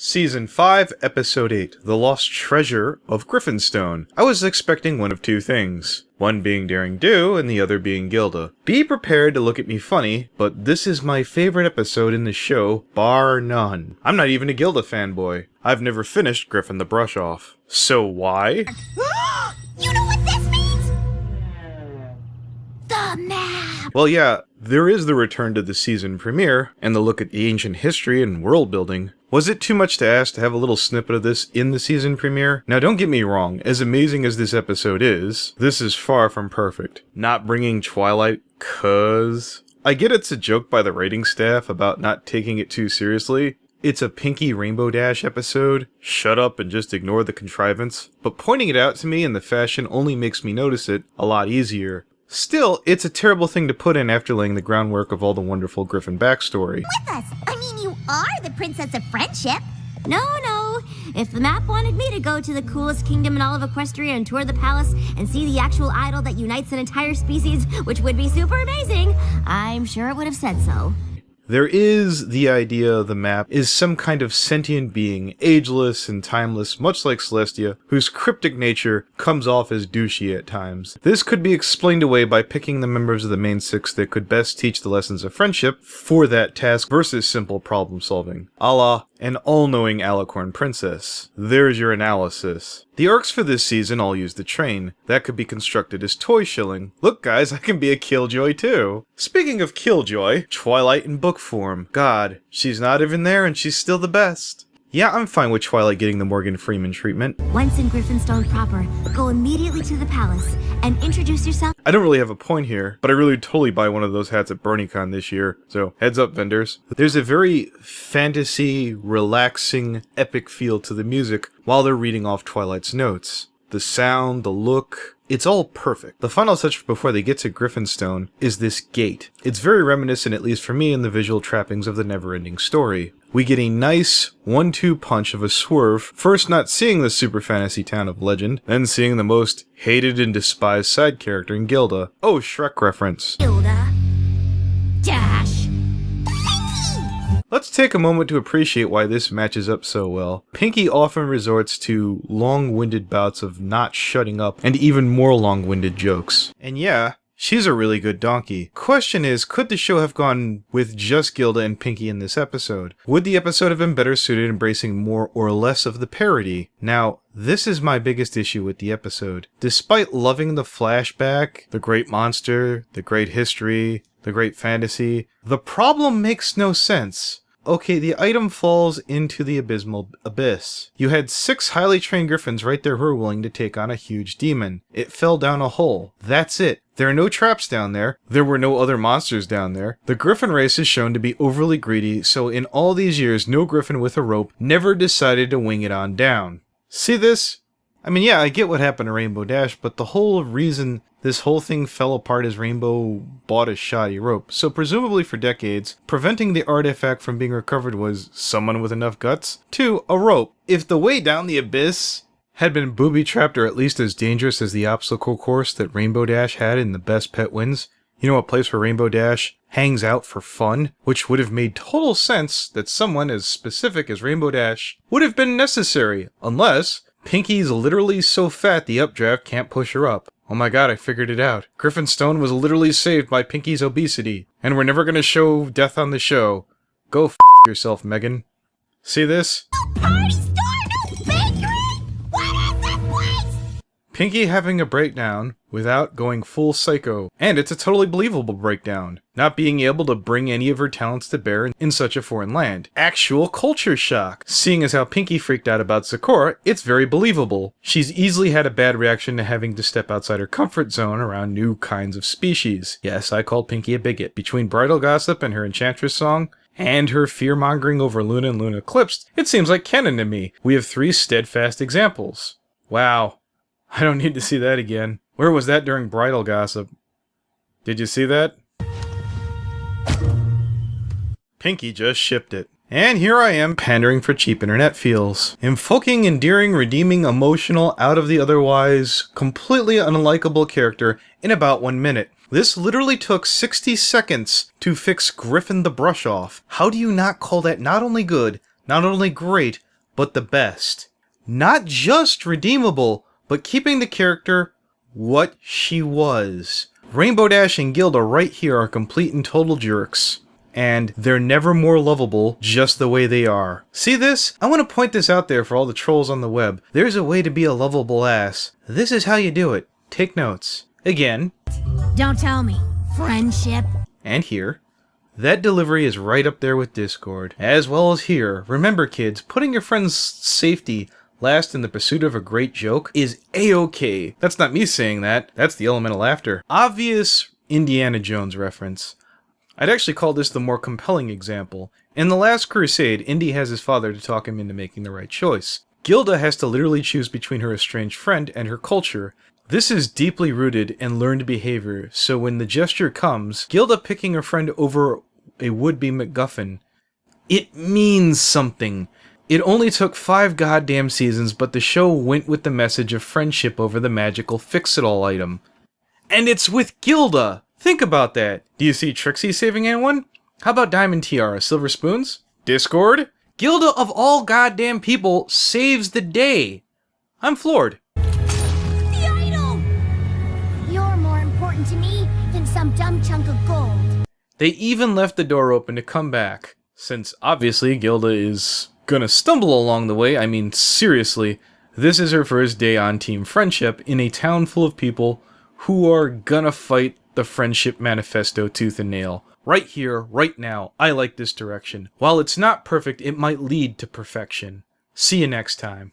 Season 5, Episode 8, The Lost Treasure of Griffonstone. I was expecting one of two things. One being Daring Do, and the other being Gilda. Be prepared to look at me funny, but this is my favorite episode in the show, bar none. I'm not even a Gilda fanboy. I've never finished Griffin the Brush Off. So why? You know what this means? The map! Well, yeah, there is the return to the season premiere, and the look at the ancient history and world building. Was it too much to ask to have a little snippet of this in the season premiere? Now don't get me wrong, as amazing as this episode is, this is far from perfect. Not bringing Twilight, cuz... I get it's a joke by the writing staff about not taking it too seriously. It's a Pinky Rainbow Dash episode. Shut up and just ignore the contrivance. But pointing it out to me in the fashion only makes me notice it a lot easier. Still, it's a terrible thing to put in after laying the groundwork of all the wonderful Griffin backstory. With us! I mean, you are the Princess of Friendship! No. If the map wanted me to go to the coolest kingdom in all of Equestria and tour the palace and see the actual idol that unites an entire species, which would be super amazing, I'm sure it would have said so. There is the idea the map is some kind of sentient being, ageless and timeless, much like Celestia, whose cryptic nature comes off as douchey at times. This could be explained away by picking the members of the main six that could best teach the lessons of friendship for that task versus simple problem solving. A la an all-knowing Alicorn princess. There's your analysis. The arcs for this season all use the train. That could be constructed as toy shilling. Look guys, I can be a Killjoy too. Speaking of Killjoy, Twilight in book form. God, she's not even there and she's still the best. Yeah, I'm fine with Twilight getting the Morgan Freeman treatment. Once in Griffonstone proper, go immediately to the palace and introduce yourself. I don't really have a point here, but I really totally buy one of those hats at BronyCon this year, so heads up vendors. There's a very fantasy, relaxing, epic feel to the music while they're reading off Twilight's notes. The sound, the look, it's all perfect. The final touch before they get to Griffonstone is this gate. It's very reminiscent, at least for me, in the visual trappings of the never-ending story. We get a nice 1-2 punch of a swerve, first not seeing the super fantasy town of legend, then seeing the most hated and despised side character in Gilda. Oh, Shrek reference. Gilda. Dash. Let's take a moment to appreciate why this matches up so well. Pinky often resorts to long-winded bouts of not shutting up and even more long-winded jokes. And yeah, she's a really good donkey. Question is, could the show have gone with just Gilda and Pinky in this episode? Would the episode have been better suited embracing more or less of the parody? Now, this is my biggest issue with the episode. Despite loving the flashback, the great monster, the great history, the great fantasy, the problem makes no sense. Okay, the item falls into the abysmal abyss. You had 6 highly trained griffins right there who were willing to take on a huge demon. It fell down a hole. That's it. There are no traps down there. There were no other monsters down there. The griffin race is shown to be overly greedy, so in all these years, no griffin with a rope never decided to wing it on down. See this? I mean, yeah, I get what happened to Rainbow Dash, but the whole reason this whole thing fell apart as Rainbow bought a shoddy rope. So presumably for decades, preventing the artifact from being recovered was someone with enough guts? 2, a rope. If the way down the abyss had been booby-trapped or at least as dangerous as the obstacle course that Rainbow Dash had in The Best Pet Wins, you know, a place where Rainbow Dash hangs out for fun, which would have made total sense that someone as specific as Rainbow Dash would have been necessary, unless Pinky's literally so fat the updraft can't push her up. Oh my god, I figured it out. Griffonstone was literally saved by Pinky's obesity, and we're never gonna show death on the show. Go f*** yourself, Megan. See this? No party store, no bakery! What is this place? Pinky having a breakdown without going full psycho. And it's a totally believable breakdown. Not being able to bring any of her talents to bear in such a foreign land. Actual culture shock. Seeing as how Pinky freaked out about Sakura, it's very believable. She's easily had a bad reaction to having to step outside her comfort zone around new kinds of species. Yes, I called Pinky a bigot. Between bridal gossip and her Enchantress song, and her fear-mongering over Luna and Luna Eclipsed, it seems like canon to me. We have 3 steadfast examples. Wow. I don't need to see that again. Where was that during bridal gossip? Did you see that? Pinky just shipped it. And here I am, pandering for cheap internet feels. Invoking endearing, redeeming, emotional, out of the otherwise completely unlikable character in about 1 minute. This literally took 60 seconds to fix Griffin the Brush Off. How do you not call that not only good, not only great, but the best. Not just redeemable, but keeping the character what she was. Rainbow Dash and Gilda right here are complete and total jerks. And they're never more lovable just the way they are. See this? I want to point this out there for all the trolls on the web. There's a way to be a lovable ass. This is how you do it. Take notes. Again. Don't tell me. Friendship. And here. That delivery is right up there with Discord. As well as here. Remember kids, putting your friend's safety last in the pursuit of a great joke is a-okay. That's not me saying that. That's the Elemental Laughter. Obvious Indiana Jones reference. I'd actually call this the more compelling example. In The Last Crusade, Indy has his father to talk him into making the right choice. Gilda has to literally choose between her estranged friend and her culture. This is deeply rooted in learned behavior, so when the gesture comes, Gilda picking her friend over a would-be MacGuffin, it means something. It only took 5 goddamn seasons, but the show went with the message of friendship over the magical fix-it-all item. And it's with Gilda! Think about that. Do you see Trixie saving anyone? How about Diamond Tiara, Silver Spoons? Discord? Gilda of all goddamn people saves the day. I'm floored. The idol! You're more important to me than some dumb chunk of gold. They even left the door open to come back, since obviously Gilda is gonna stumble along the way. I mean, seriously, this is her first day on Team Friendship in a town full of people who are gonna fight the Friendship Manifesto tooth and nail. Right here, right now, I like this direction. While it's not perfect, it might lead to perfection. See you next time.